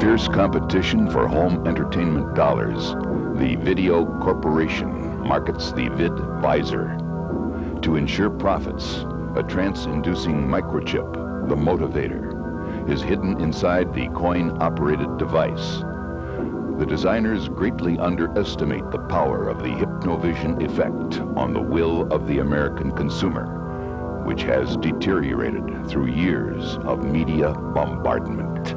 fierce competition for home entertainment dollars, the Video Corporation markets the VidVisor. To ensure profits, a trance-inducing microchip, the Motivator, is hidden inside the coin-operated device. The designers greatly underestimate the power of the Hypnovision effect on the will of the American consumer, which has deteriorated through years of media bombardment.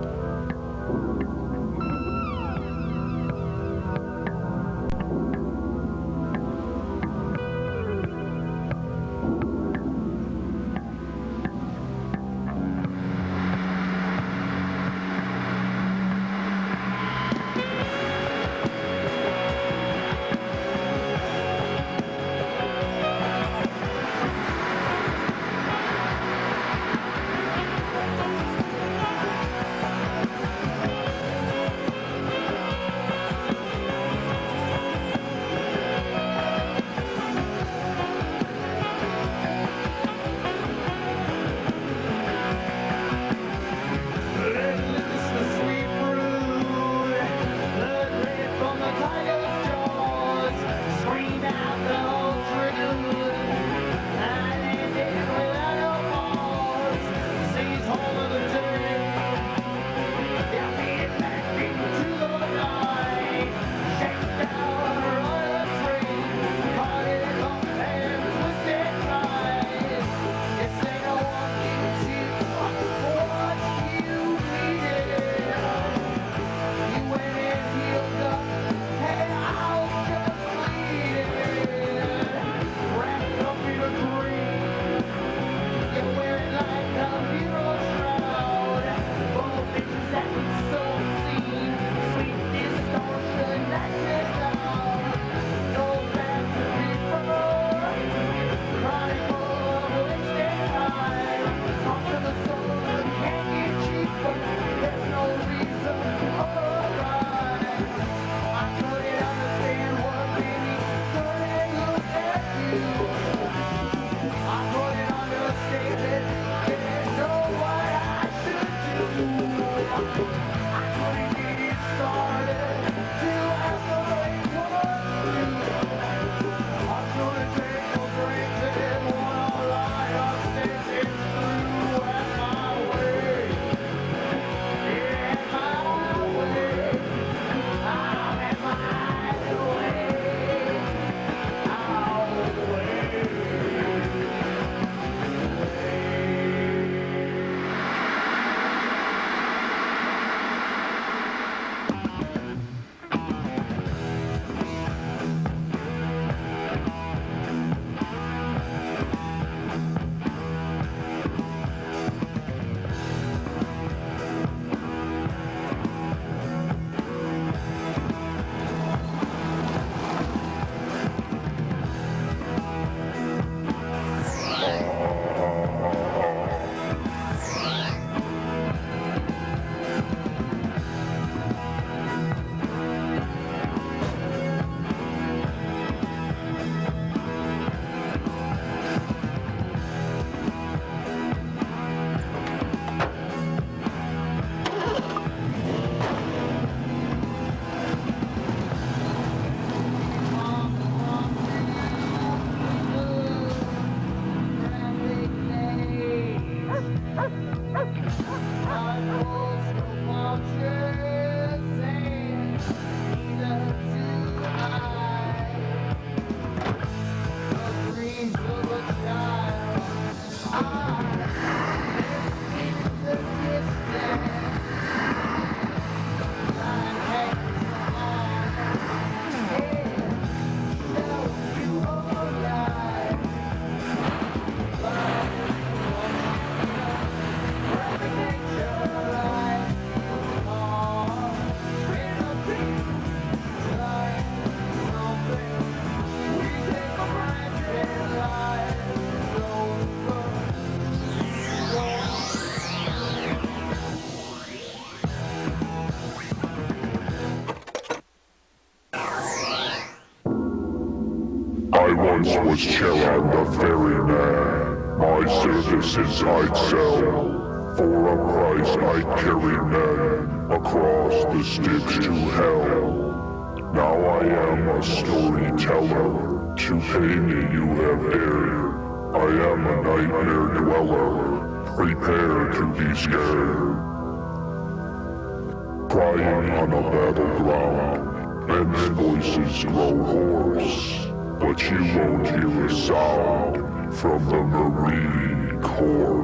once was Charon the Ferryman. My services I'd sell For a price I'd carry men across the Styx to hell. Now I am a storyteller. To pay me you have dared. I am a nightmare dweller. Prepare to be scared. Crying on a battleground, men's voices grow hoarse. But you won't hear a sound from the Marine Corps.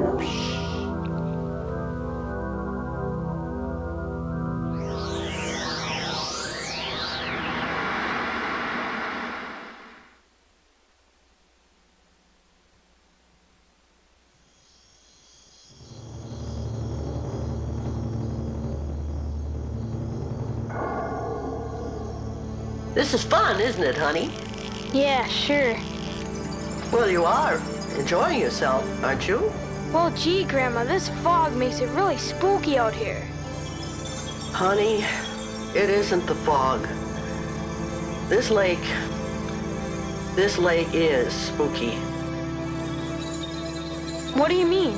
This is fun, isn't it, honey? Yeah, sure. Well, you are enjoying yourself, aren't you? Well, gee, Grandma, this fog makes it really spooky out here. Honey, it isn't the fog. This lake is spooky. What do you mean?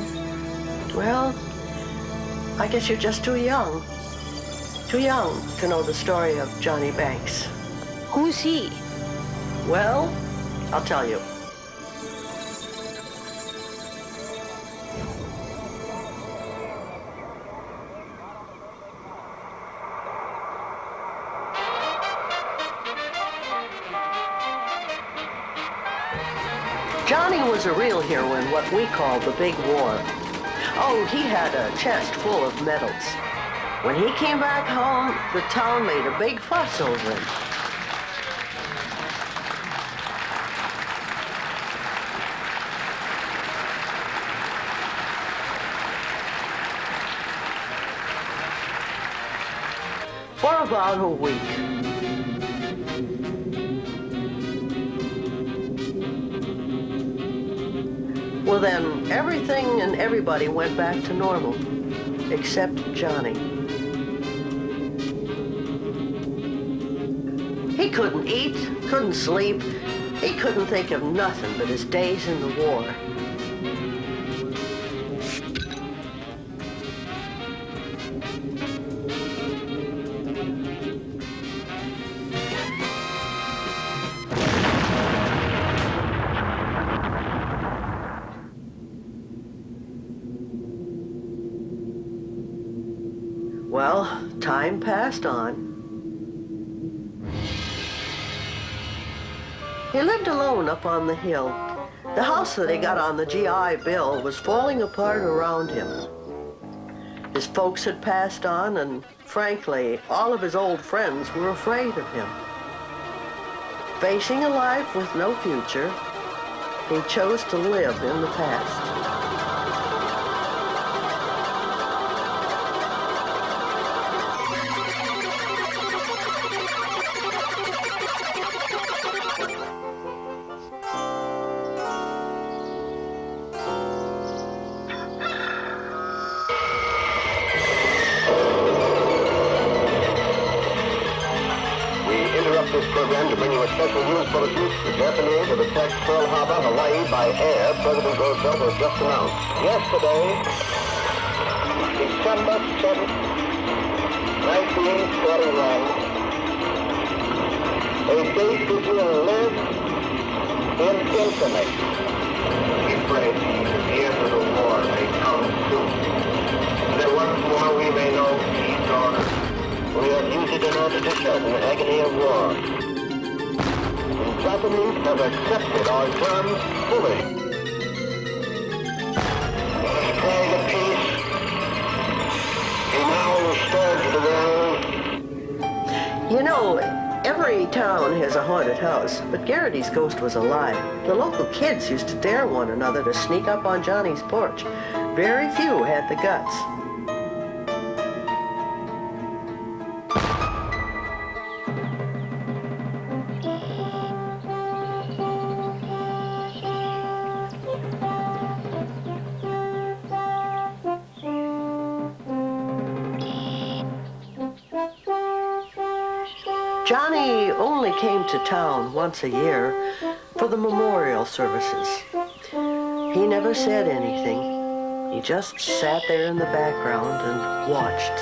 Well, I guess you're just too young. Too young to know the story of Johnny Banks. Who's he? Well, I'll tell you. Johnny was a real hero in what we call the Big War. Oh, he had a chest full of medals. When he came back home, the town made a big fuss over him. For about a week. Well then, everything and everybody went back to normal, except Johnny. He couldn't eat, couldn't sleep, he couldn't think of nothing but his days in the war. Well, time passed on. He lived alone up on the hill. The house that he got on the GI Bill was falling apart around him. His folks had passed on, and frankly, all of his old friends were afraid of him. Facing a life with no future, he chose to live in the past. This program to bring you a special news bulletin. The Japanese have attacked Pearl Harbor, Hawaii by air. President Roosevelt has just announced. Yesterday, December 7th, 1941, a date that will live in infamy. We pray that the end of the war may come soon. That once more we may know peace on earth. We have used it in order to shorten the agony of war. The Japanese have accepted our terms fully. The flag of peace is now restored to the world. You know, every town has a haunted house, but Garrity's ghost was alive. The local kids used to dare one another to sneak up on Johnny's porch. Very few had the guts. Johnny only came to town once a year for the memorial services. He never said anything. He just sat there in the background and watched.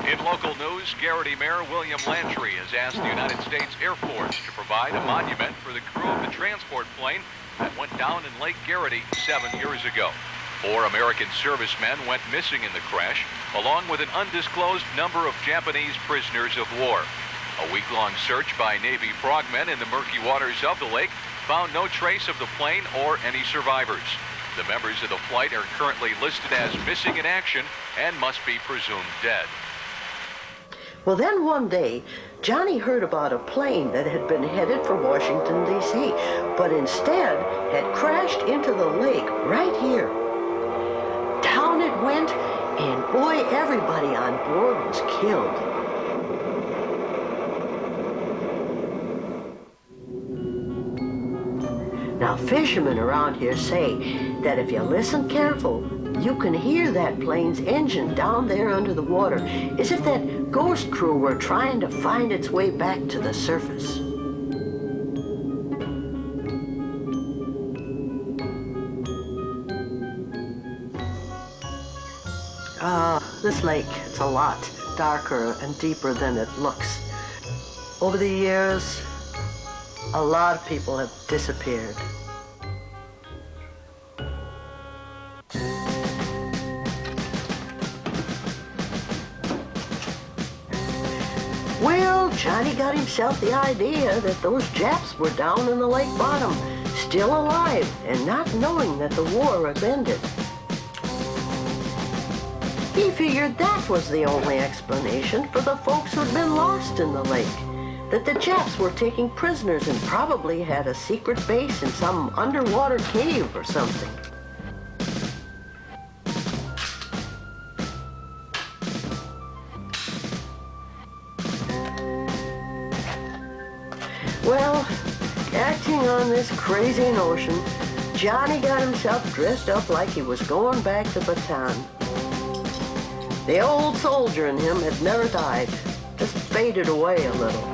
In local news, Garrity Mayor William Lantry has asked the United States Air Force to provide a monument for the crew of the transport plane that went down in Lake Garrity 7 years ago. 4 American servicemen went missing in the crash, along with an undisclosed number of Japanese prisoners of war. A week-long search by Navy frogmen in the murky waters of the lake found no trace of the plane or any survivors. The members of the flight are currently listed as missing in action and must be presumed dead. Well, then one day, Johnny heard about a plane that had been headed for Washington, D.C., but instead had crashed into the lake right here. Down it went, and boy, everybody on board was killed. Now, fishermen around here say that if you listen careful, you can hear that plane's engine down there under the water, as if that ghost crew were trying to find its way back to the surface. This lake, it's a lot darker and deeper than it looks. Over the years, a lot of people have disappeared. Well, Johnny got himself the idea that those Japs were down in the lake bottom, still alive, and not knowing that the war had ended. He figured that was the only explanation for the folks who'd been lost in the lake, that the Japs were taking prisoners and probably had a secret base in some underwater cave or something. Well, acting on this crazy notion, Johnny got himself dressed up like he was going back to Bataan. The old soldier in him had never died, just faded away a little.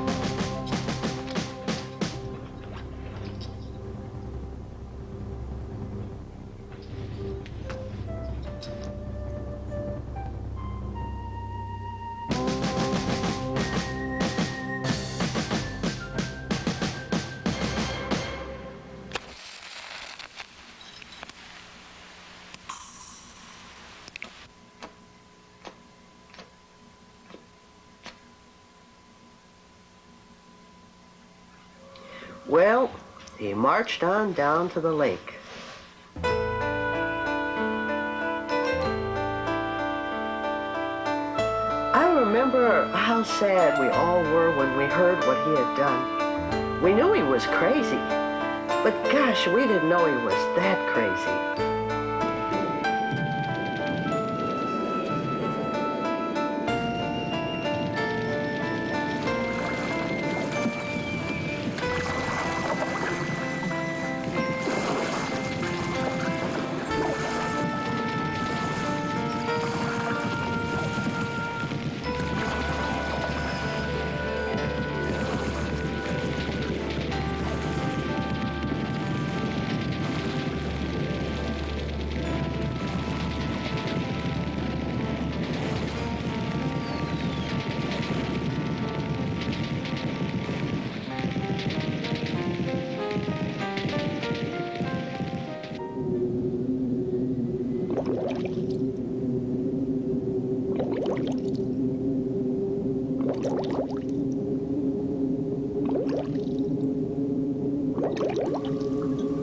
Well, he marched on down to the lake. I remember how sad we all were when we heard what he had done. We knew he was crazy, but gosh, we didn't know he was that crazy.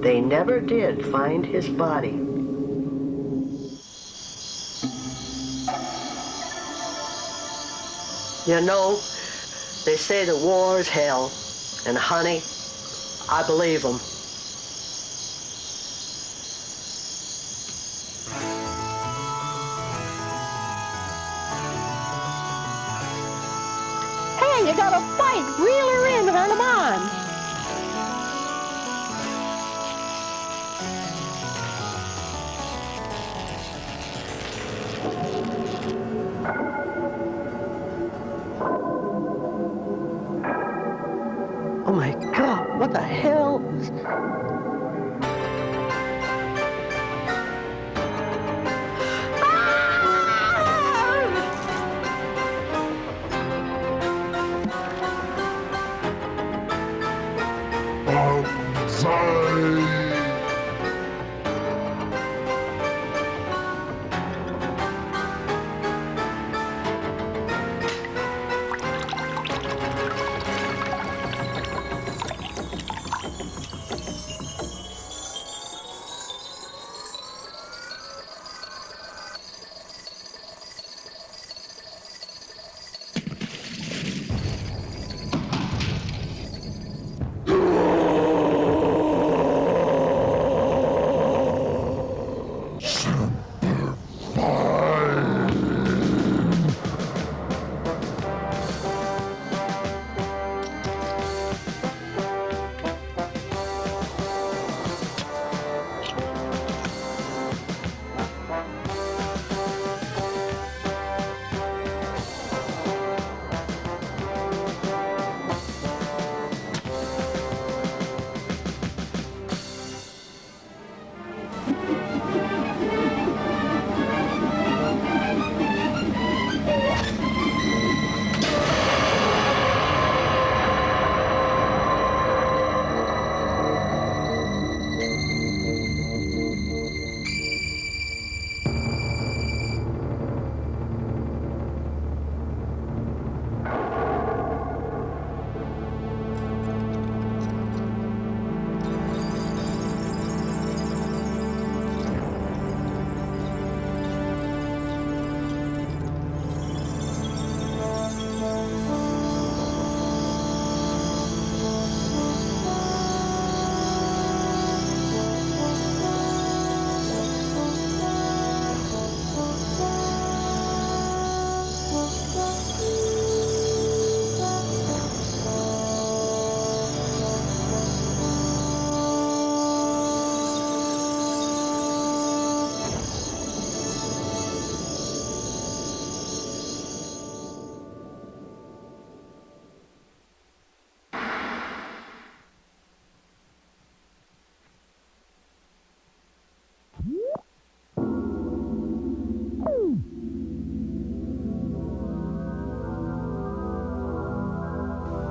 They never did find his body. You know, they say the war's hell, and honey, I believe them. you gotta fight. Reel her in, Hanuman. Oh my God, what the hell?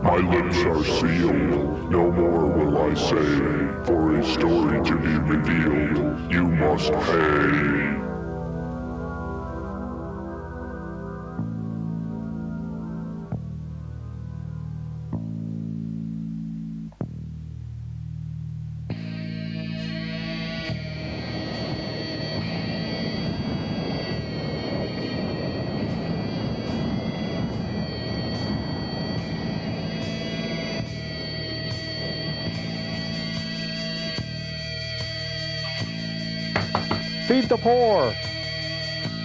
My lips are sealed, no more will I say. For a story to be revealed, you must pay. Feed the poor!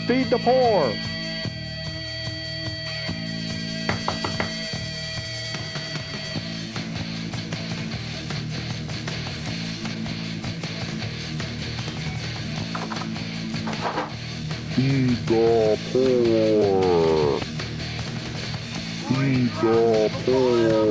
Feed the poor! Feed the poor! Feed the poor!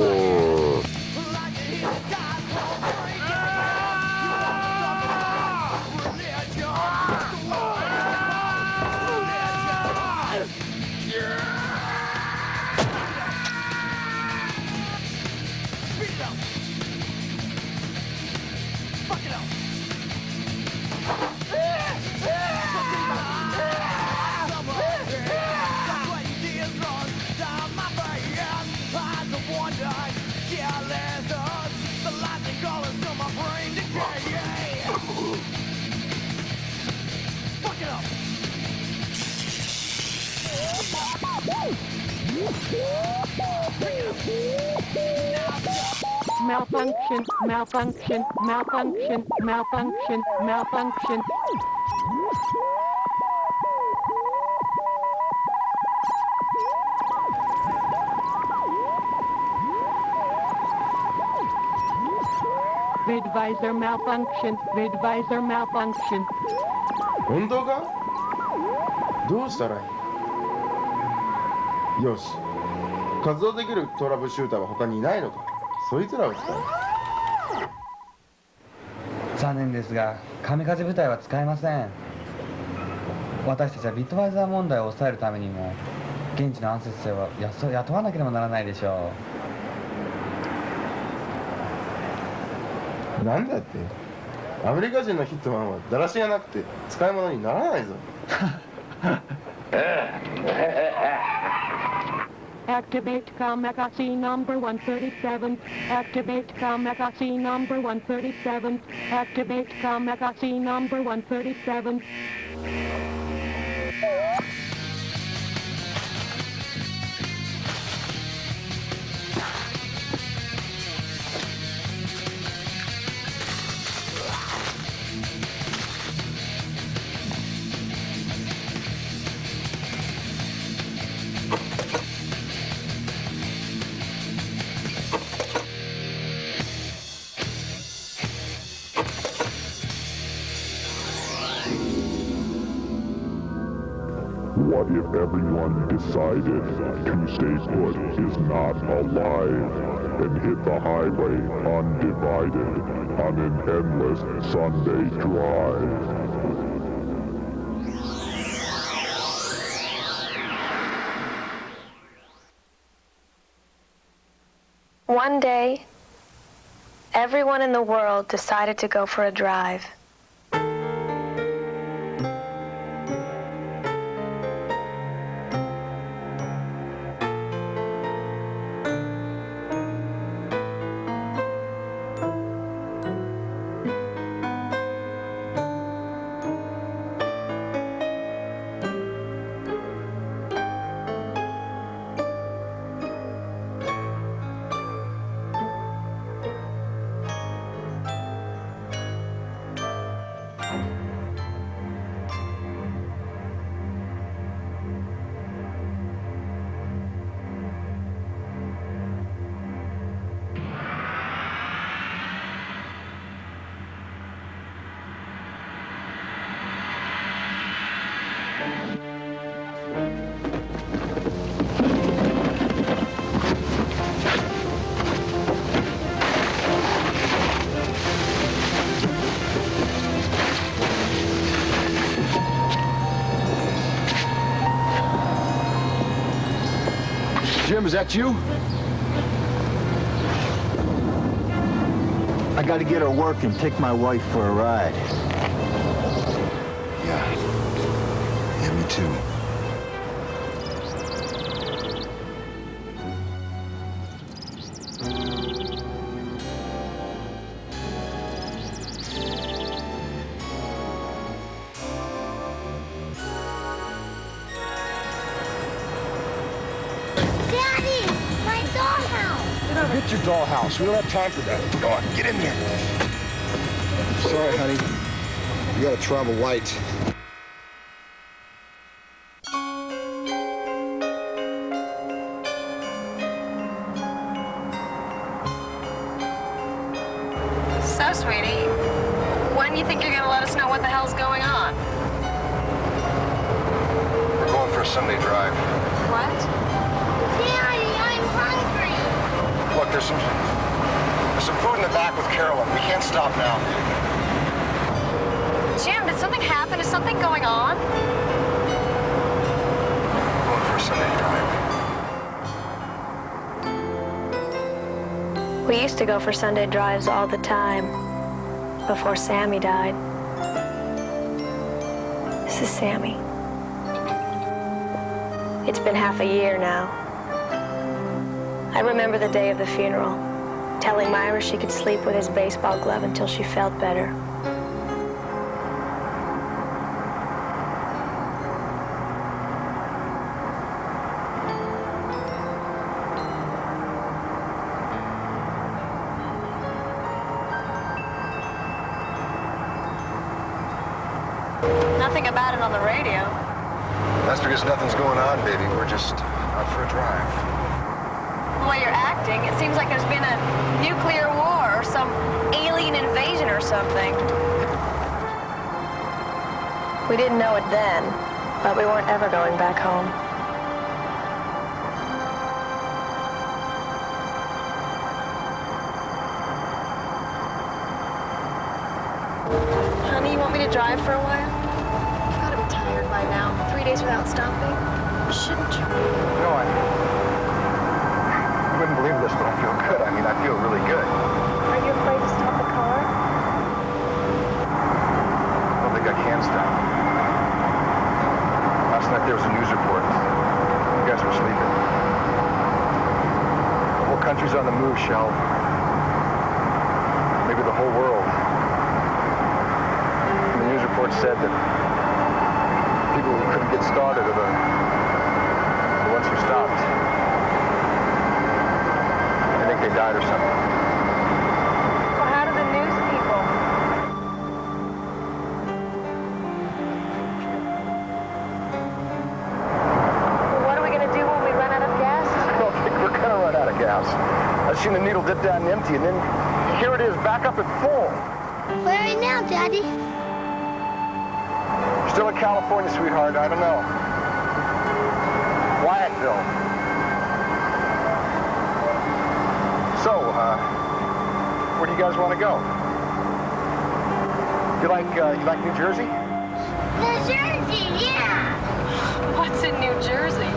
Malfunction, malfunction, malfunction, malfunction, malfunction. Vidvisor malfunction. Vidvisor malfunction. 本当か？どうしたらいい？よし。活動できるトラブルシューターは他にいないのか？そいつらを使う。残念ですが、神風部隊は使えません。私たちはビットワイザー問題を抑えるためにも、現地の暗殺者を雇わなければならないでしょう。なんだって？アメリカ人のヒットマンはだらしがなくて使い物にならないぞ。Activate Kamikaze number 137. Activate Kamikaze number 137. Activate Kamikaze number 137. What if everyone decided to stay put is not alive and hit the highway undivided on an endless Sunday drive? One day, everyone in the world decided to go for a drive. Jim, is that you? I gotta get her work and take my wife for a ride. Yeah, me too. Hit your dollhouse. We don't have time for that. Go on, get in there. Sorry, honey. You gotta travel light. So, sweetie, when do you think you're gonna let us know what the hell's going on? We're going for a Sunday drive. What? Daddy, I'm hungry. Look, there's some food in the back with Carolyn. We can't stop now. Jim, did something happen? Is something going on? We're going for a Sunday drive. We used to go for Sunday drives all the time before Sammy died. This is Sammy. It's been half a year now. I remember the day of the funeral, telling Myra she could sleep with his baseball glove until she felt better. Nothing about it on the radio. That's because nothing's going on, baby. We're just out for a drive. The way you're acting, it seems like there's been a nuclear war or or some alien invasion or something. We didn't know it then, but we weren't ever going back home. Honey, you want me to drive for a while? You've got to be tired by now. 3 days without stopping. Shouldn't you? No, you wouldn't believe this, but I feel good. I mean, I feel really good. Are you afraid to stop the car? I don't think I can stop. Last night there was a news report. You guys were sleeping. The whole country's on the move, Shell. Maybe the whole world. And the news report said that people who couldn't get started are the ones who stopped. I think they died or something. Well, how do the news people? Well, what are we going to do when we run out of gas? I don't think we're going to run out of gas. I've seen the needle dip down empty, and then here it is, back up at full. Where are you now, Daddy? Still in California, sweetheart. I don't know. Wyattville. So, where do you guys want to go? You like New Jersey? New Jersey, yeah! What's in New Jersey?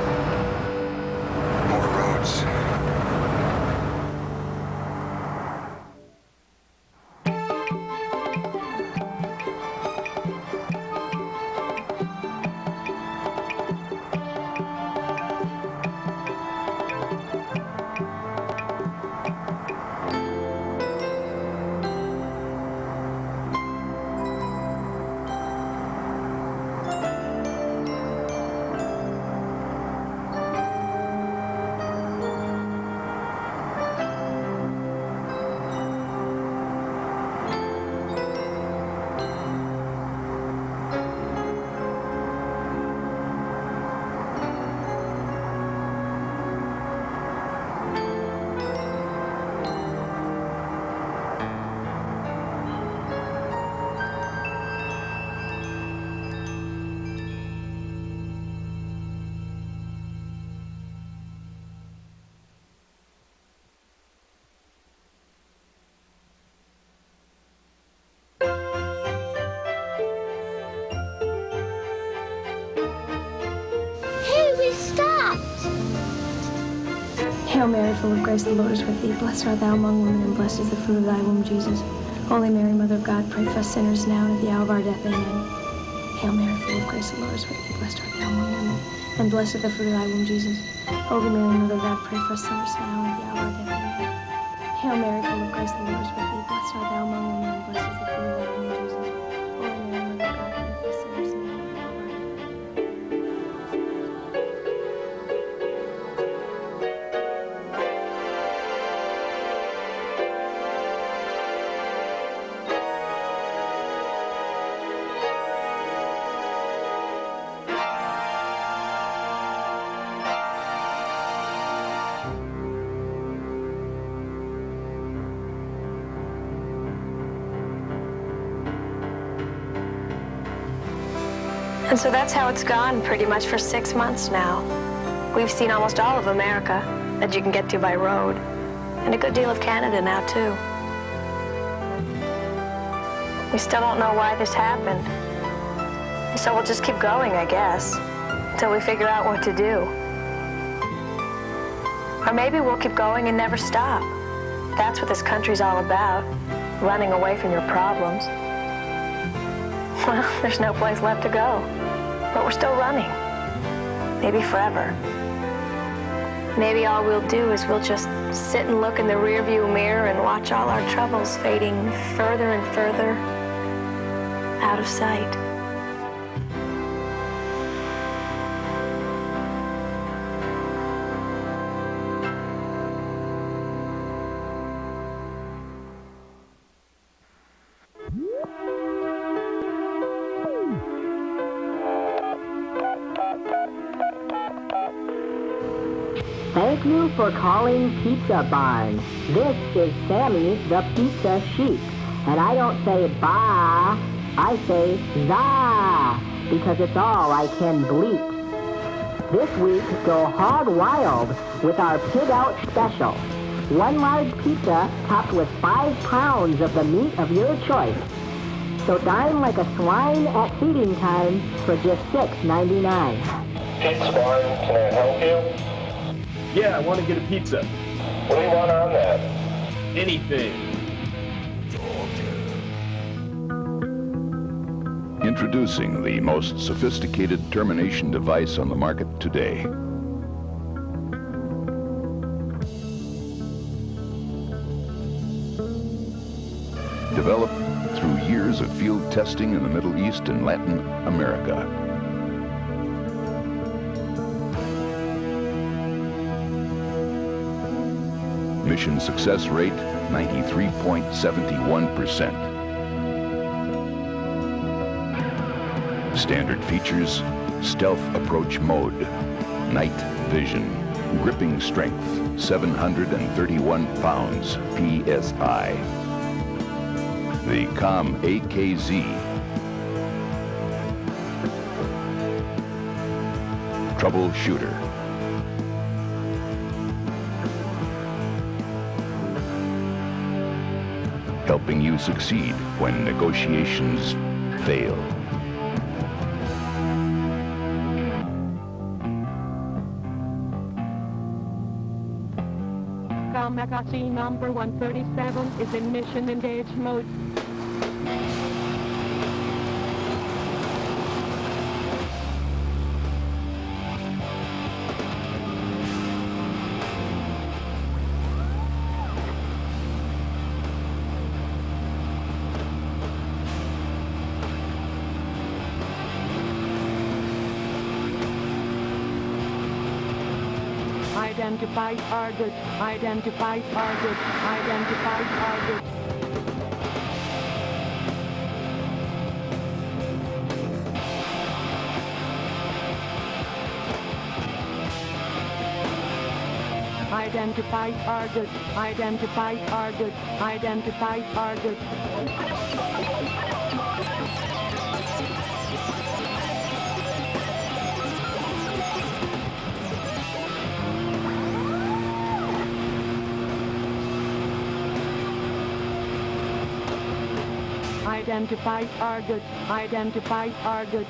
More roads. Hail Mary, full of grace, the Lord is with thee. Blessed art thou among women, and blessed is the fruit of thy womb, Jesus. Holy Mary, Mother of God, pray for us sinners now and at the hour of our death. Amen. Hail Mary, full of grace, the Lord is with thee. Blessed art thou among women, and blessed is the fruit of thy womb, Jesus. Holy Mary, Mother of God, pray for us sinners now and at the hour of our death. Amen. Hail Mary, full of grace, the Lord is with thee. Blessed art thou among women, and blessed is the fruit of thy womb, Jesus. Holy Mary, Mother of God, pray for us sinners now and at the hour of our death. And so that's how it's gone pretty much for 6 months now. We've seen almost all of America that you can get to by road, and a good deal of Canada now, too. We still don't know why this happened. So we'll just keep going, I guess, until we figure out what to do. Or maybe we'll keep going and never stop. That's what this country's all about, running away from your problems. Well, there's no place left to go, but we're still running. Maybe forever. Maybe all we'll do is we'll just sit and look in the rearview mirror and watch all our troubles fading further and further out of sight. Thank you for calling Pizza Barn. This is Sammy the Pizza Sheep. And I don't say ba, I say za, because it's all I can bleep. This week, go hog wild with our Pig Out special. 1 large pizza topped with 5 pounds of the meat of your choice. So dine like a swine at feeding time for just $6.99. Pizza Barn, can I help you? Yeah, I want to get a pizza. What do you want on that? Anything. Introducing the most sophisticated termination device on the market today. Developed through years of field testing in the Middle East and Latin America. Mission success rate, 93.71%. Standard features, stealth approach mode, night vision, gripping strength, 731 pounds PSI. The COM AKZ. Troubleshooter. Helping you succeed when negotiations fail. Kamikaze number 137 is in mission engaged mode. Identify target. Identify target. Identify target. Identify target. Identify target. Identify target. Identify target. Identify target.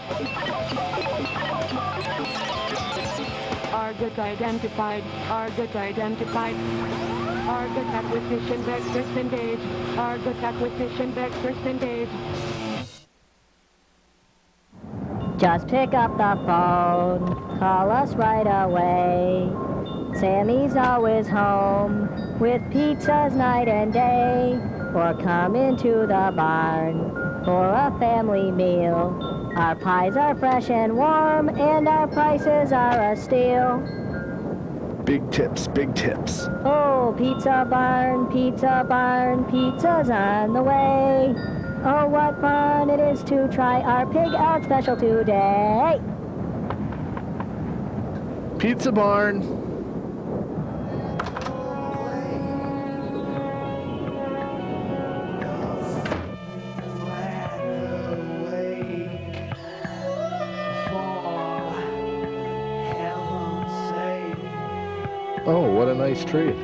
Target identified. Target identified. Target acquisition vectors engaged. Target acquisition vectors engaged. Just pick up the phone. Call us right away. Sammy's always home with pizzas night and day. Or come into the barn for a family meal. Our pies are fresh and warm, and our prices are a steal. Big tips, big tips. Oh, Pizza Barn, pizza's on the way. Oh, what fun it is to try our Pig Out special today. Pizza Barn. Oh, what a nice treat.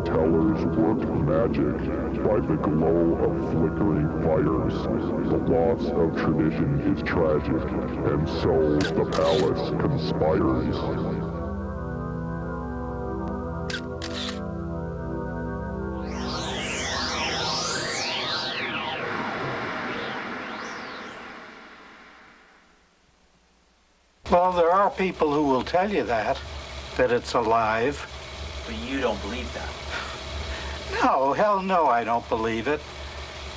storytellers work magic by the glow of flickering fires. The loss of tradition is tragic, and so the palace conspires. Well, there are people who will tell you that it's alive. But you don't believe that. No, hell no, I don't believe it.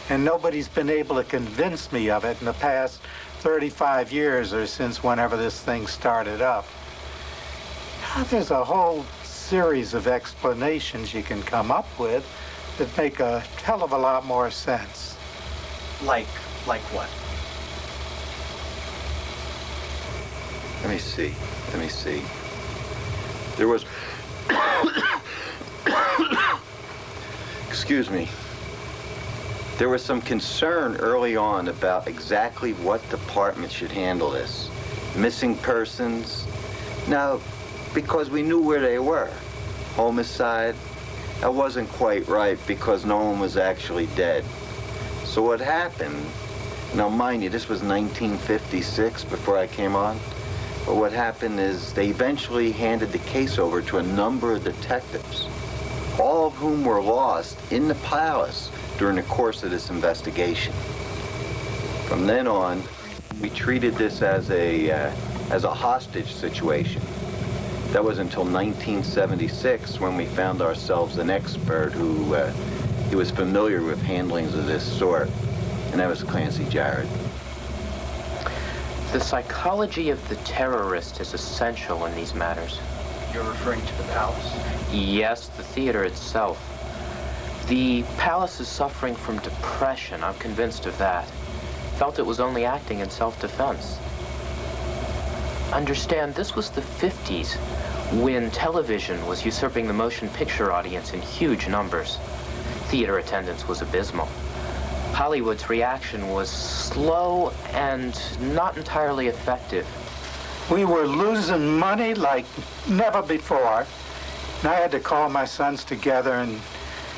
And nobody's been able to convince me of it in the past 35 years or since whenever this thing started up. There's a whole series of explanations you can come up with that make a hell of a lot more sense. Like what? Let me see. There was... Excuse me. There was some concern early on about exactly what department should handle this. Missing persons. Now, because we knew where they were. Homicide. That wasn't quite right because no one was actually dead. So what happened, now mind you, this was 1956 before I came on. But what happened is they eventually handed the case over to a number of detectives, all of whom were lost in the palace during the course of this investigation. From then on, we treated this as a hostage situation. That was until 1976 when we found ourselves an expert who he was familiar with handlings of this sort, and that was Clancy Jarrett. The psychology of the terrorist is essential in these matters. You're referring to the palace? Yes, the theater itself. The palace is suffering from depression. I'm convinced of that. Felt it was only acting in self-defense. Understand, this was the 50s, when television was usurping the motion picture audience in huge numbers. Theater attendance was abysmal. Hollywood's reaction was slow and not entirely effective. We were losing money like never before. And I had to call my sons together and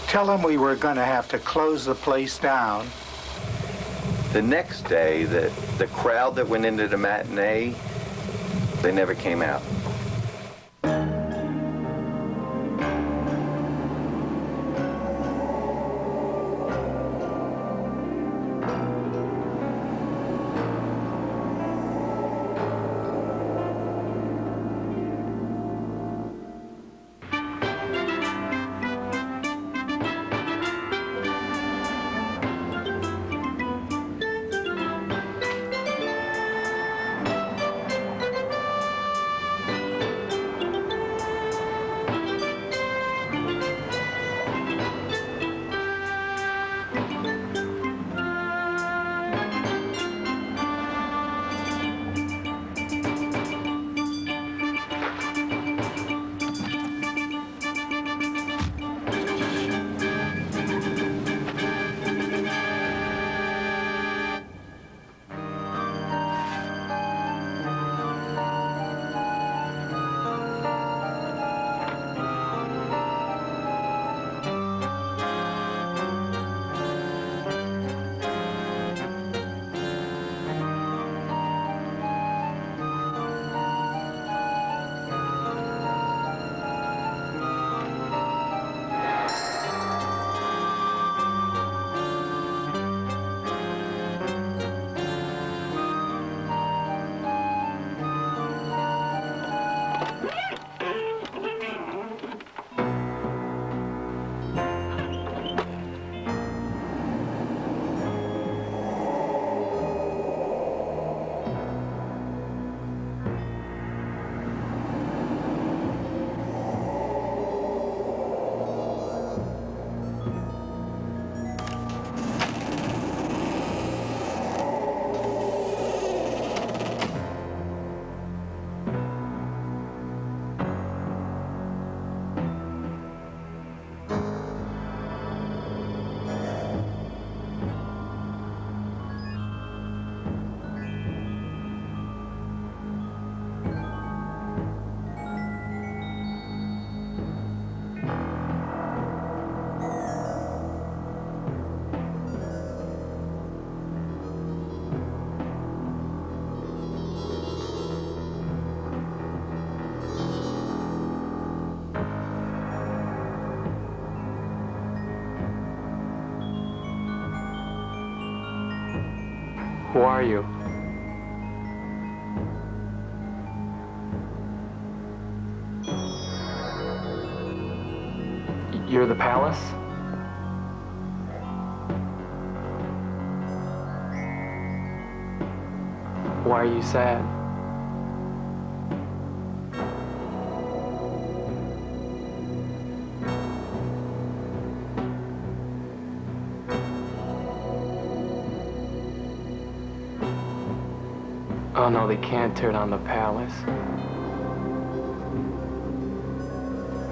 tell them we were going to have to close the place down. The next day, the crowd that went into the matinee, they never came out. Who are you? You're the palace? Why are you sad? Oh no, they can't tear down the palace.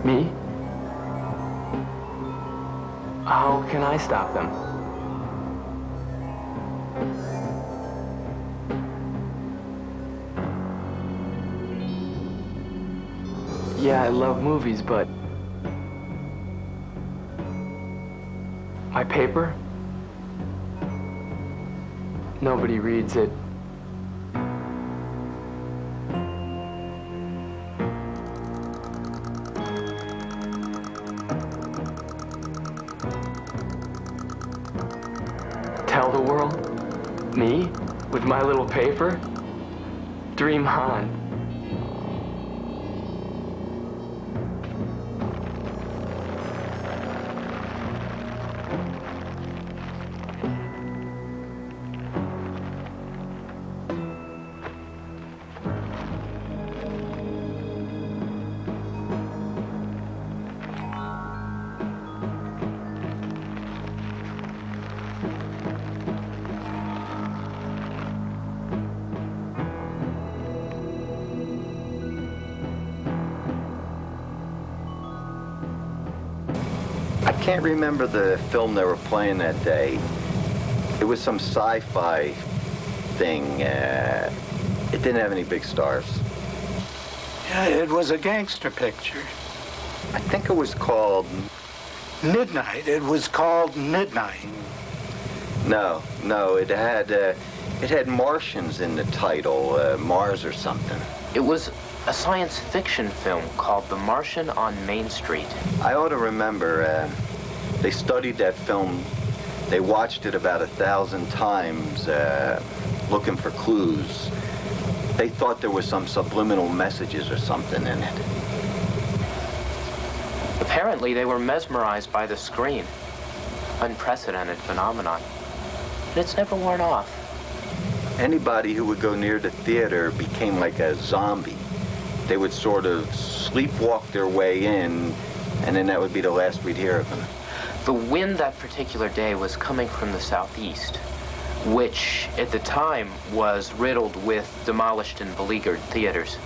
Me? How can I stop them? Yeah, I love movies, but my paper? Nobody reads it. Tell the world? Me? With my little paper? Dream on. I can't remember the film they were playing that day. It was some sci-fi thing. It didn't have any big stars. Yeah, it was a gangster picture. I think it was called... Midnight. It was called Midnight. No, it had Martians in the title, Mars or something. It was a science fiction film called The Martian on Main Street. I ought to remember, they studied that film. They watched it about 1,000 times, looking for clues. They thought there was some subliminal messages or something in it. Apparently, they were mesmerized by the screen. Unprecedented phenomenon. But it's never worn off. Anybody who would go near the theater became like a zombie. They would sort of sleepwalk their way in, and then that would be the last we'd hear of them. The wind that particular day was coming from the southeast, which at the time was riddled with demolished and beleaguered theaters.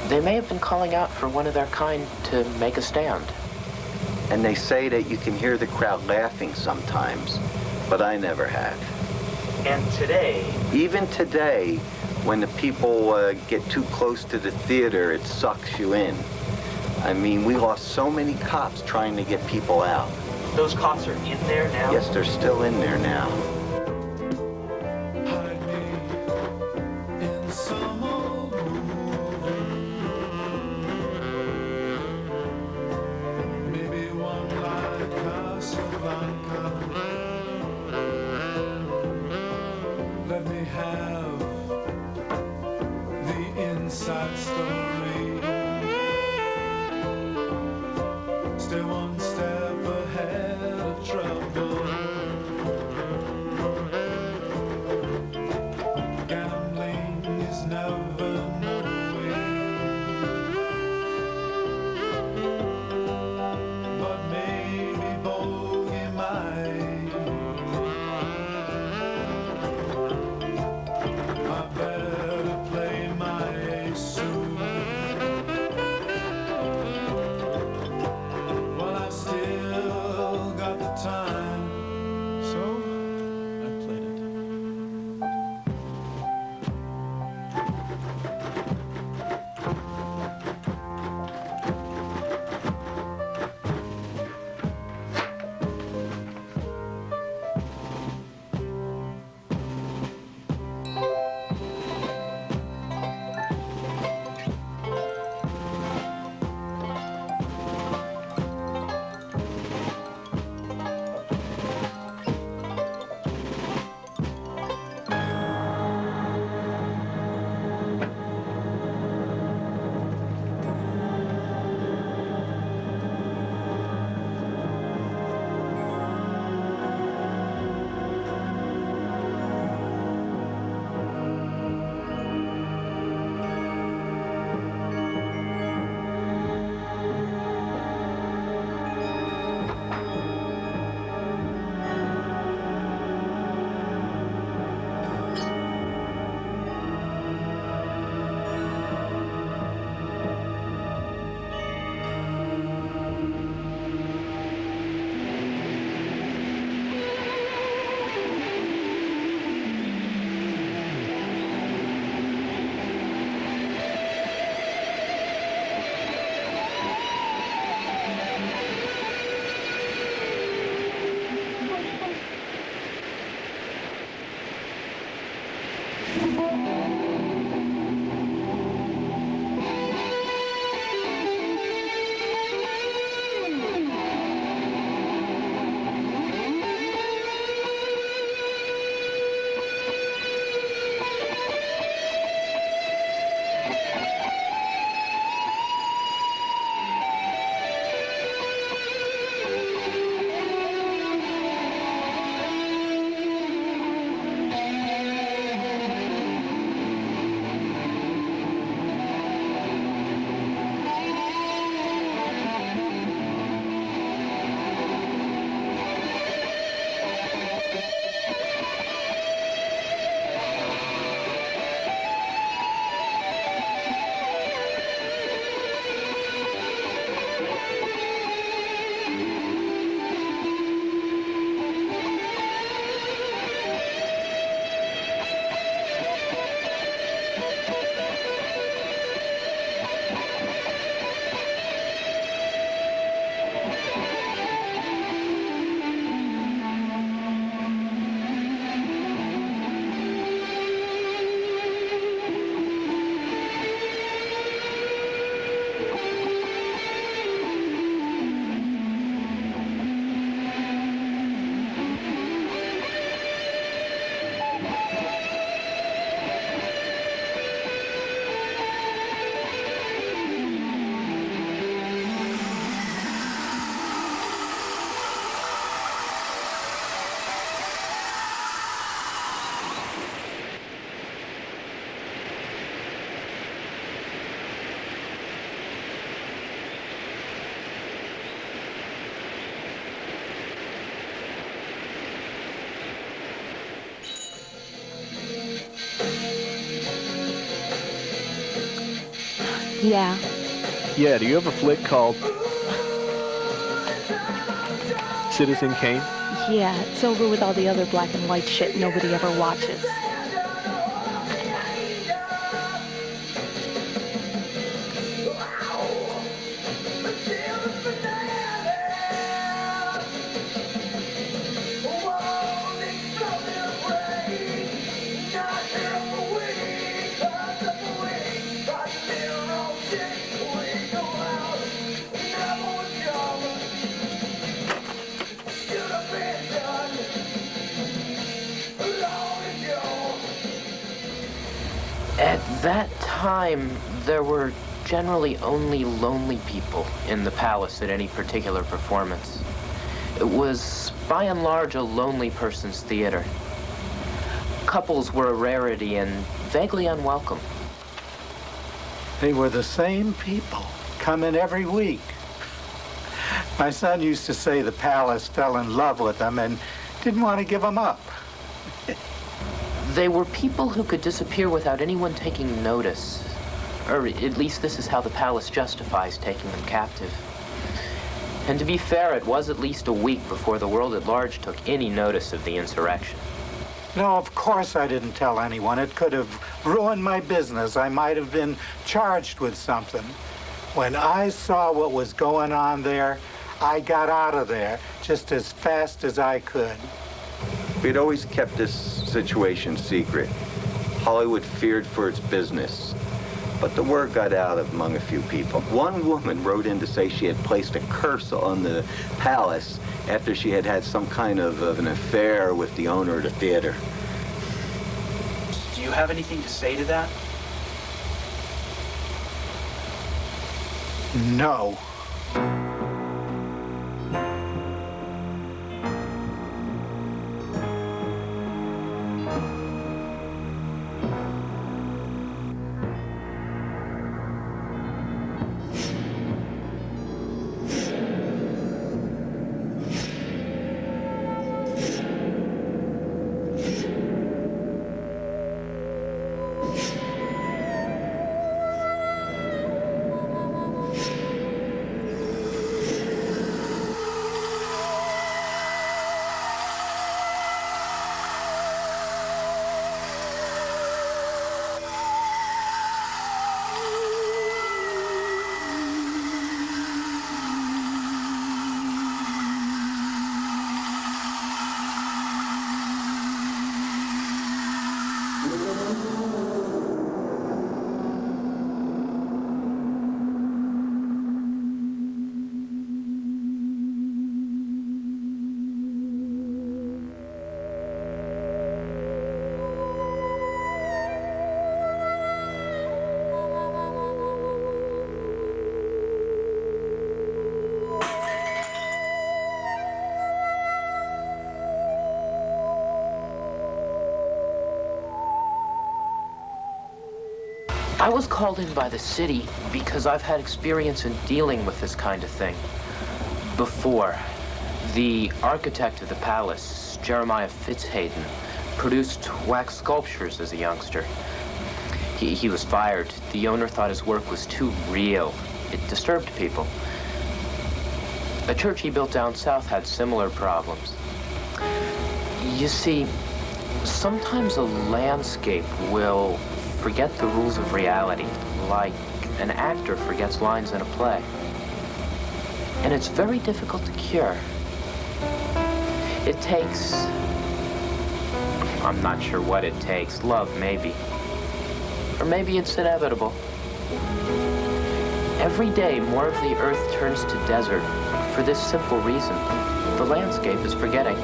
They may have been calling out for one of their kind to make a stand. And they say that you can hear the crowd laughing sometimes, but I never have. And today? Even today, when the people get too close to the theater, it sucks you in. I mean, we lost so many cops trying to get people out. Those cops are in there now? Yes, they're still in there now. Let me have the inside story. Stay one step ahead of trouble. Gambling is never my way. But maybe bogey might. I better play my ace soon. While I still got the time. Yeah. Yeah, do you have a flick called Citizen Kane? Yeah, it's over with all the other black and white shit nobody ever watches. At that time, there were generally only lonely people in the palace at any particular performance. It was, by and large, a lonely person's theater. Couples were a rarity and vaguely unwelcome. They were the same people, coming every week. My son used to say the palace fell in love with them and didn't want to give them up. They were people who could disappear without anyone taking notice. Or at least this is how the palace justifies taking them captive. And to be fair, it was at least a week before the world at large took any notice of the insurrection. No, of course I didn't tell anyone. It could have ruined my business. I might have been charged with something. When I saw what was going on there, I got out of there just as fast as I could. We'd always kept this situation secret. Hollywood feared for its business. But the word got out among a few people. One woman wrote in to say she had placed a curse on the palace after she had had some kind of an affair with the owner of the theater. Do you have anything to say to that? No. I was called in by the city because I've had experience in dealing with this kind of thing before. The architect of the palace, Jeremiah Fitzhayden, produced wax sculptures as a youngster. He was fired. The owner thought his work was too real. It disturbed people. A church he built down south had similar problems. You see, sometimes a landscape will forget the rules of reality, like an actor forgets lines in a play. And it's very difficult to cure. It takes, I'm not sure what it takes, love maybe. Or maybe it's inevitable. Every day more of the earth turns to desert for this simple reason. The landscape is forgetting.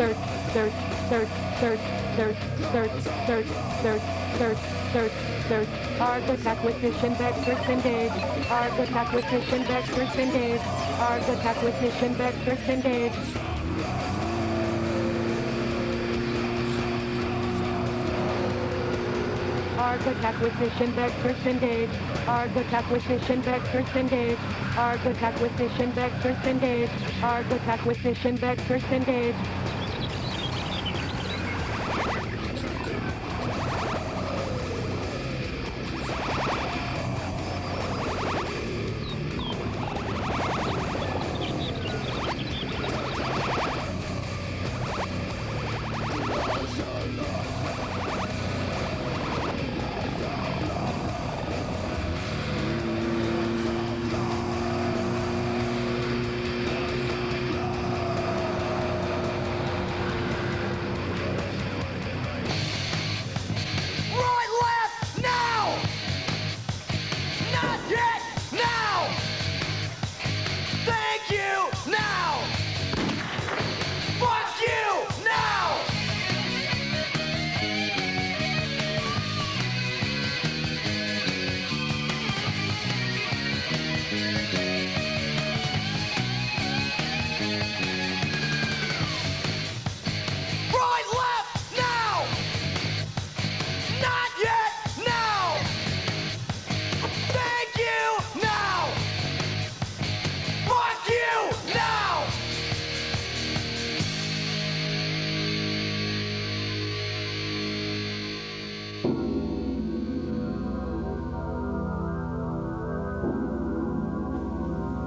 search, search, search, search, search, search, search, search, search, search, search. Argus acquisition vectors engaged. Argus acquisition vectors engaged. Argus acquisition vectors engaged. Argus acquisition vectors engaged. Argus acquisition vectors engaged. Argus acquisition vectors engaged. Argus acquisition vectors engaged.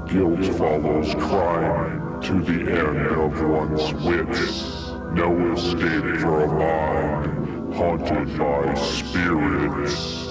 Guilt follows crime to the end of one's wits. No escape for a mind haunted by spirits.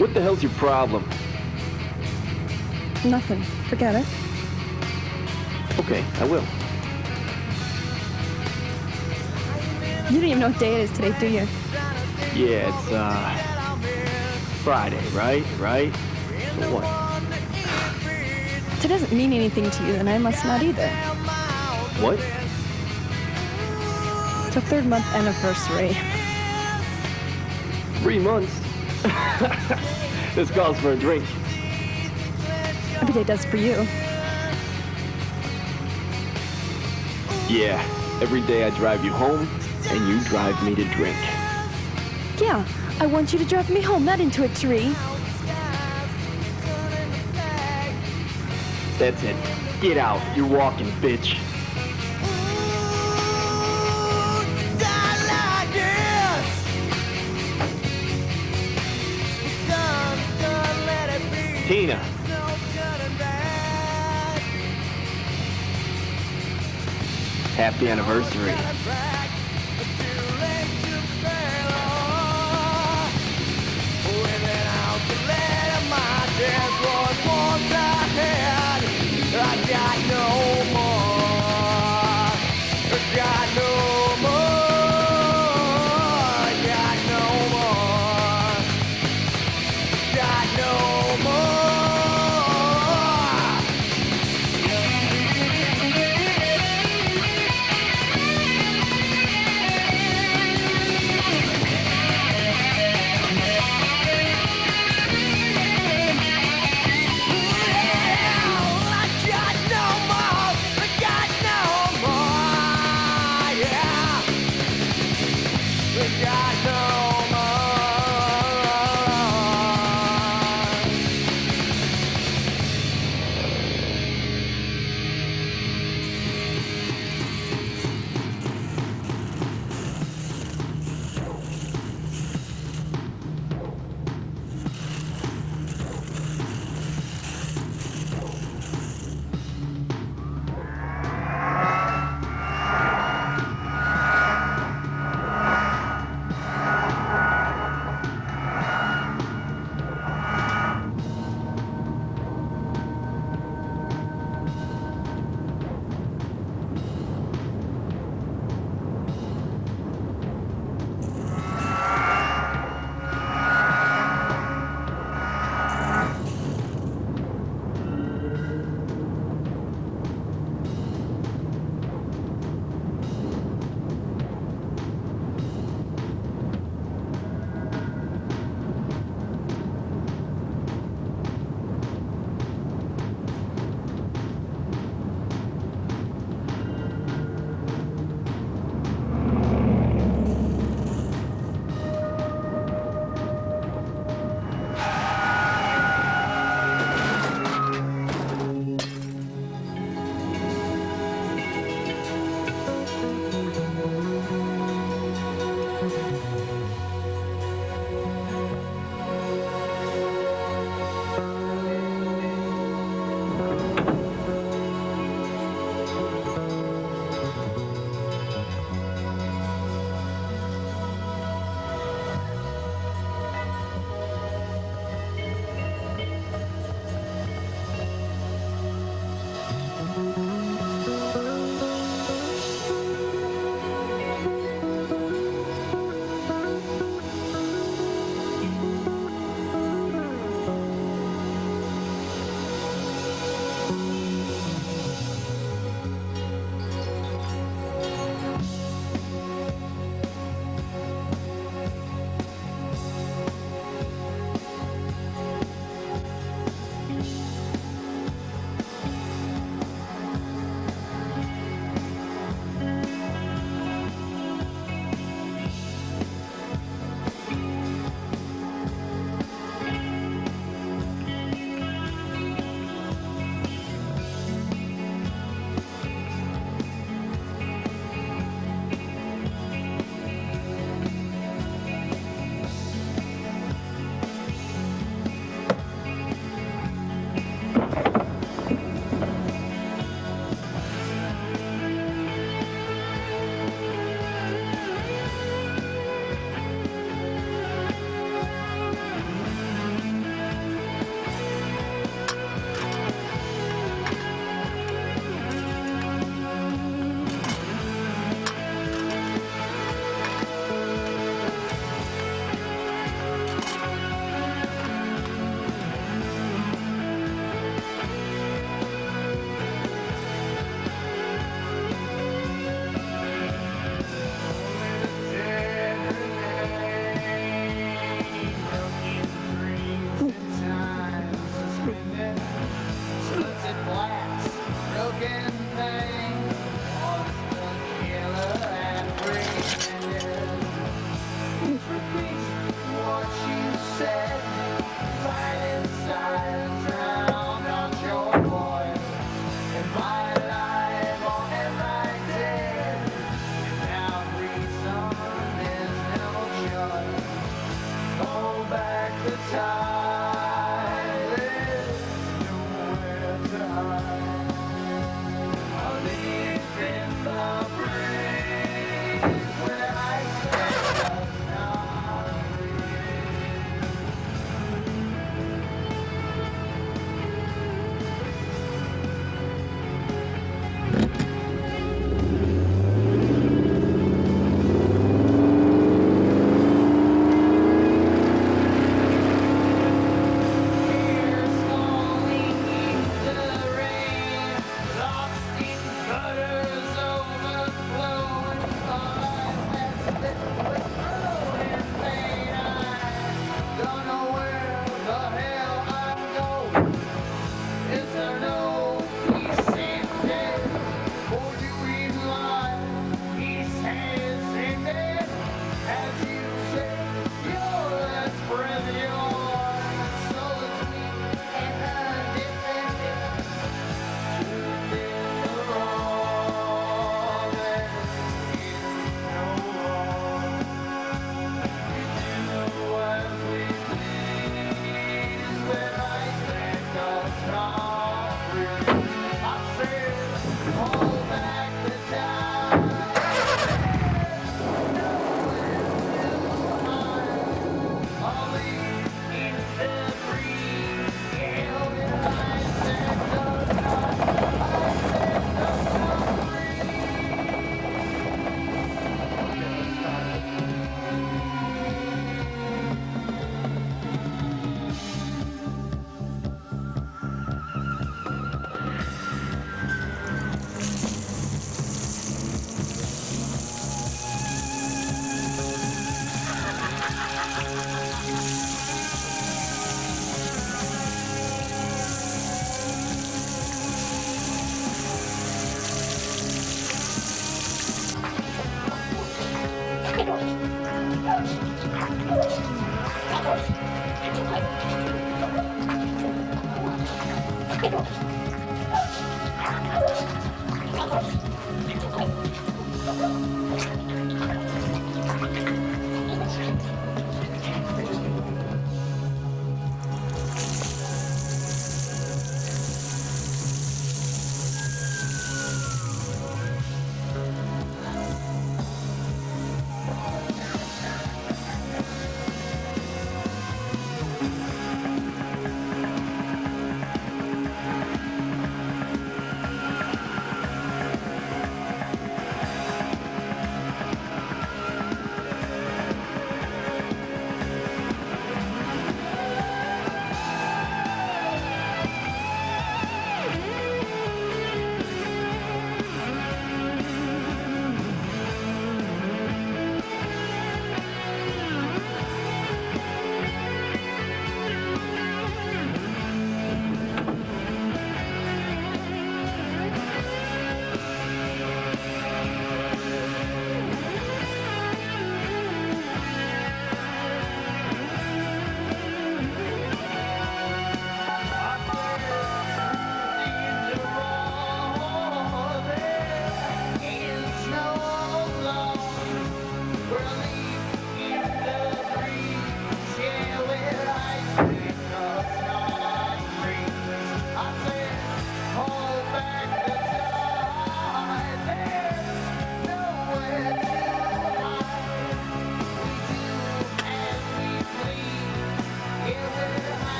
What the hell's your problem? Nothing. Forget it. Okay, I will. You don't even know what day it is today, do you? Yeah, it's, Friday, right? So what? It doesn't mean anything to you, and I must not either. What? It's our 3rd month anniversary. 3 months? This calls for a drink. Every day does for you. Yeah, every day I drive you home, and you drive me to drink. Yeah, I want you to drive me home, not into a tree. That's it. Get out. You're walking, bitch. Tina. Happy anniversary.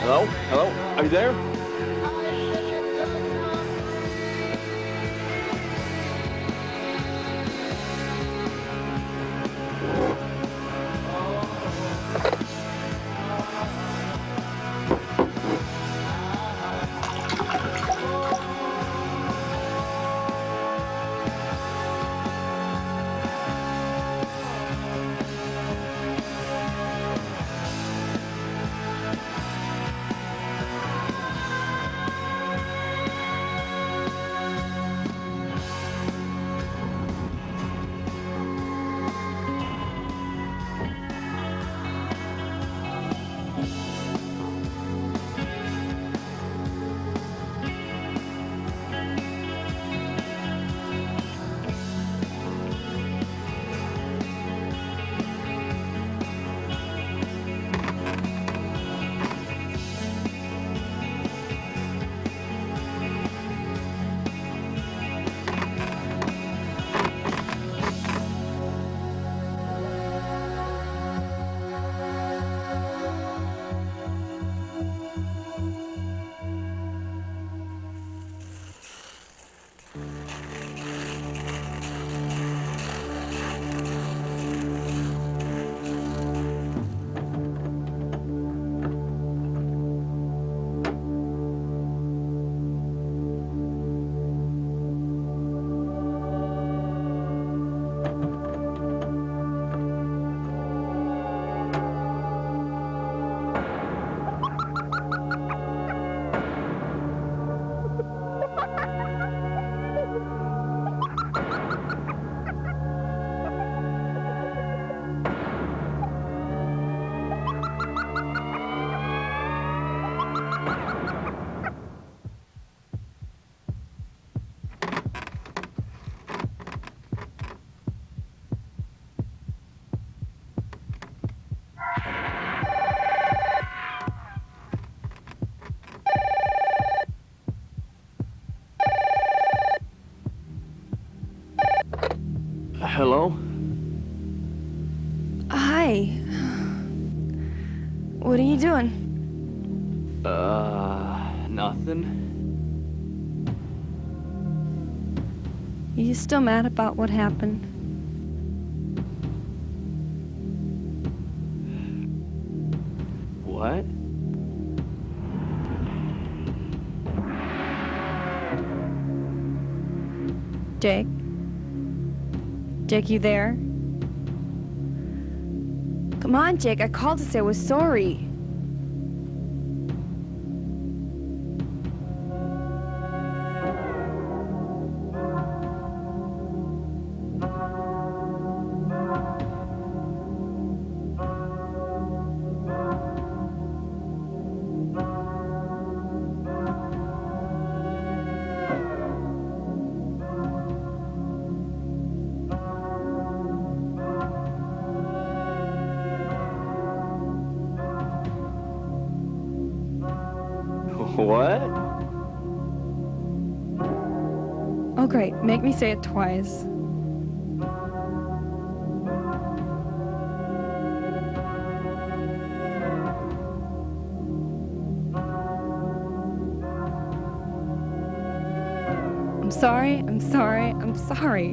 Hello? Hello? Are you there? What are you doing? Nothing. You still mad about what happened? What? Jake? Jake, you there? Come on, Jake, I called to say I was sorry. What? Oh, great. Make me say it twice. I'm sorry, I'm sorry, I'm sorry.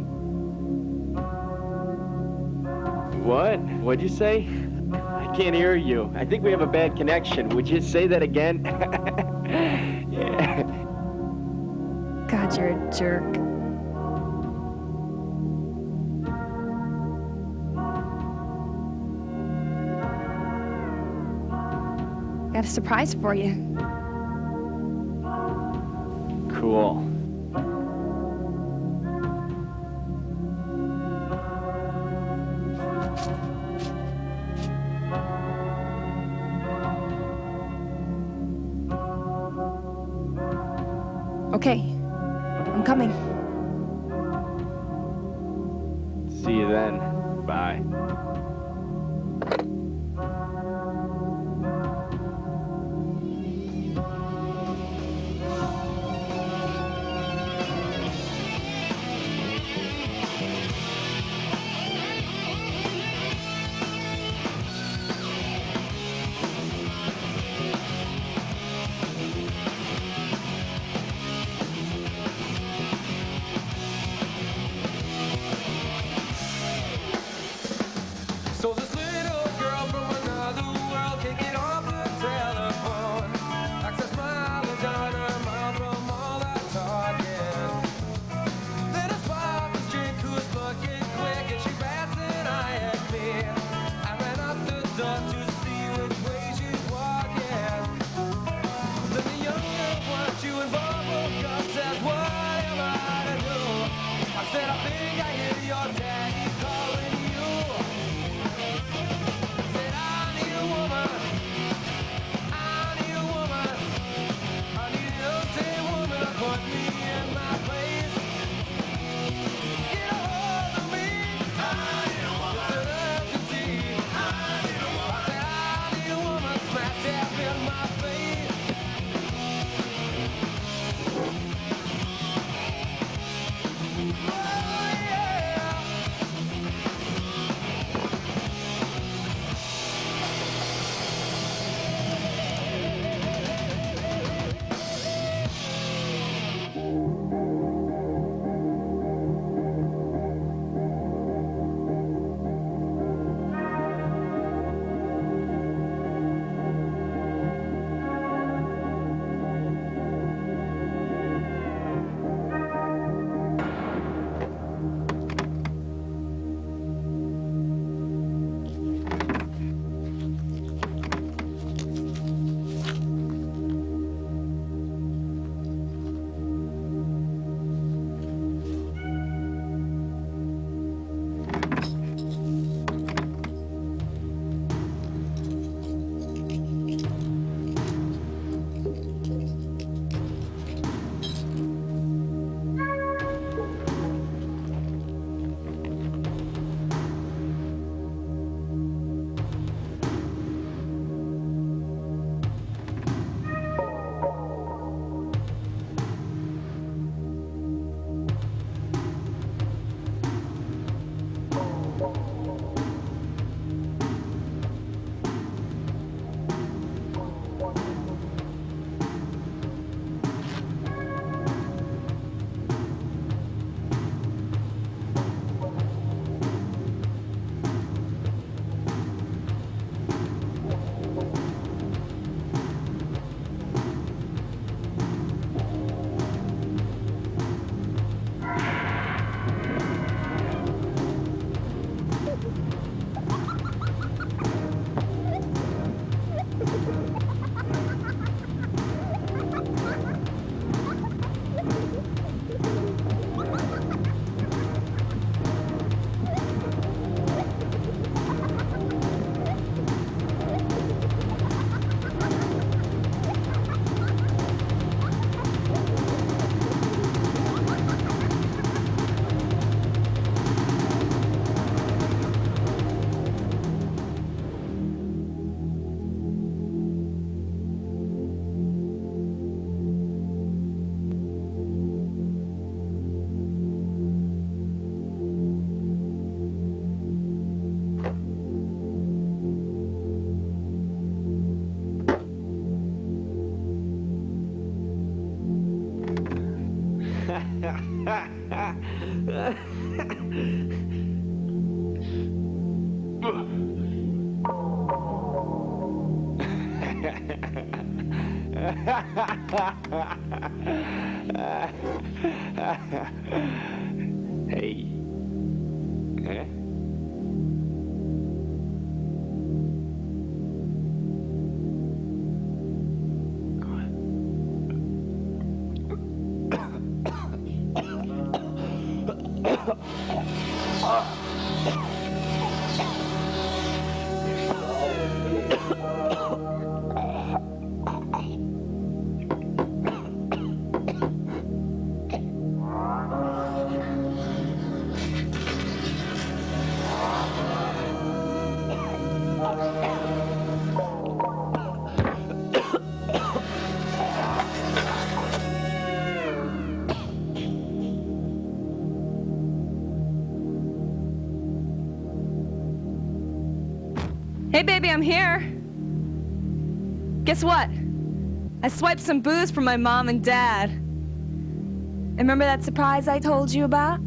What? What'd you say? I can't hear you. I think we have a bad connection. Would you say that again? Yeah. God, you're a jerk. Got a surprise for you. Cool. Okay, I'm coming. See you then. Bye. Hey. Huh? Hey, baby, I'm here. Guess what? I swiped some booze from my mom and dad. And remember that surprise I told you about?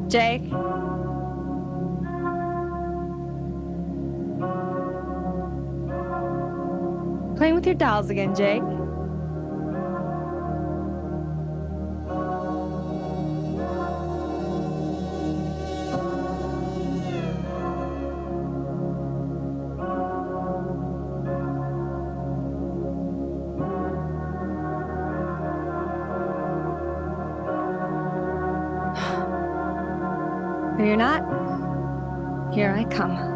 Jake? Playing with your dolls again, Jake. No, you're not. Here I come.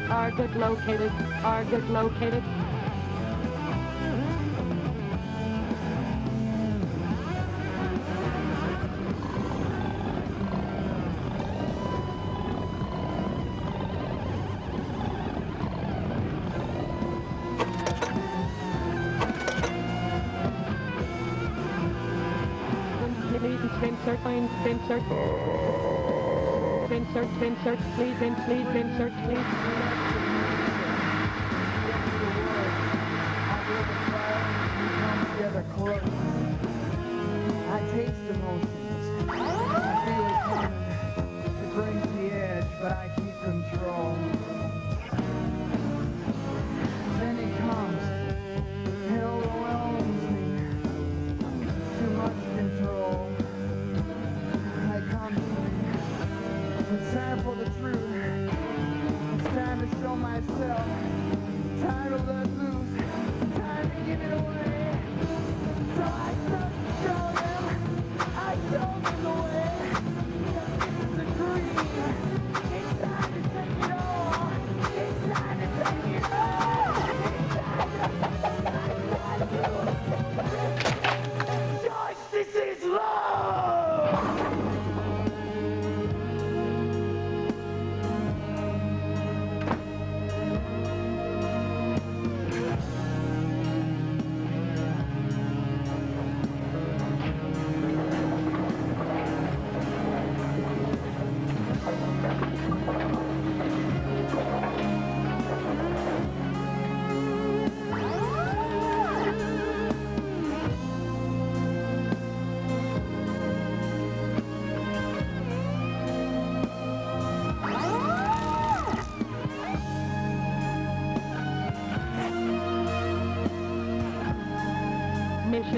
Target located. Target located. Insert, please, insert, please. Close. I taste emotions. I feel it coming. It brings the edge, but I keep control. Then it comes. It overwhelms me. Too much control. It comes to me. It's time for the truth. It's time to show myself. Time to let loose. Time to give it away. So I show them. I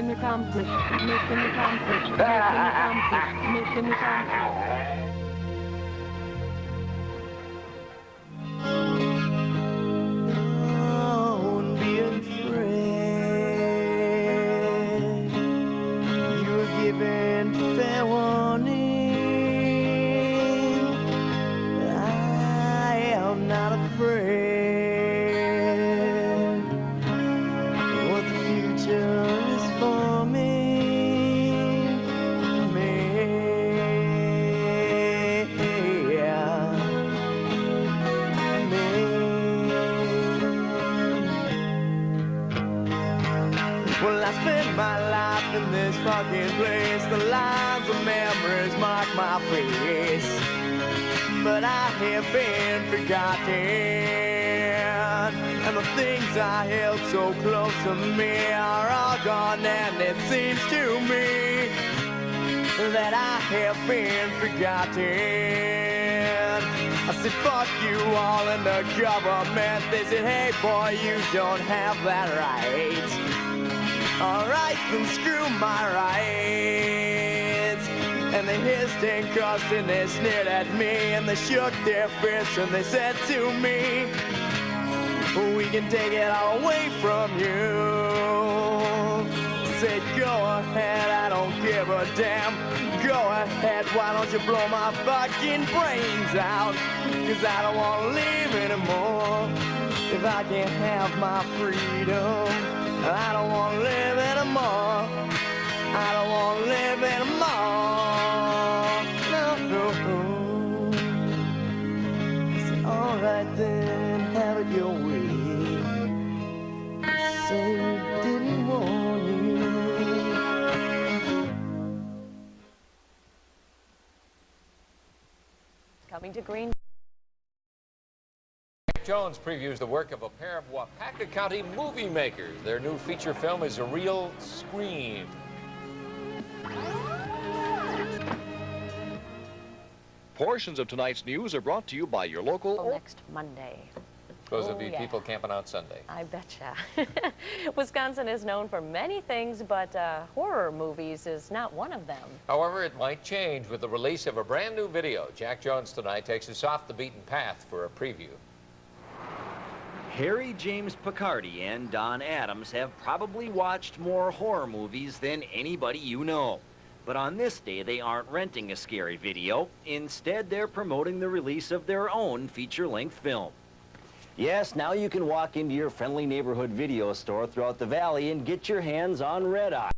Mission accomplished. Mission accomplished. Mission accomplished. Mission accomplished. Don't be afraid. You're given fair warning. I am not afraid. What the future is for me. Well, I spent my life in this fucking place. The lines of memories mark my face, but I have been forgotten, and the things I held so close to me are all gone. And it seems to me that I have been forgotten. I said, fuck you all in the government. They said, hey boy, you don't have that right. Alright, then screw my rights. And they hissed and cussed and they sneered at me, and they shook their fists and they said to me, we can take it all away from you. I said, go ahead, I don't give a damn. Go ahead, why don't you blow my fucking brains out? Cause I don't wanna live anymore if I can't have my freedom. I don't want to live anymore. I don't want to live anymore. No. I said, all right then, have it your way. Say we didn't want you. Coming to Green. Jones previews the work of a pair of Wapaka County movie makers. Their new feature film is A Real Scream. Portions of tonight's news are brought to you by your local... Next Monday. Supposed to be people camping out Sunday. I betcha. Wisconsin is known for many things, but horror movies is not one of them. However, it might change with the release of a brand new video. Jack Jones tonight takes us off the beaten path for a preview. Harry James Picardi and Don Adams have probably watched more horror movies than anybody you know. But on this day, they aren't renting a scary video. Instead, they're promoting the release of their own feature-length film. Yes, now you can walk into your friendly neighborhood video store throughout the valley and get your hands on Red Eye.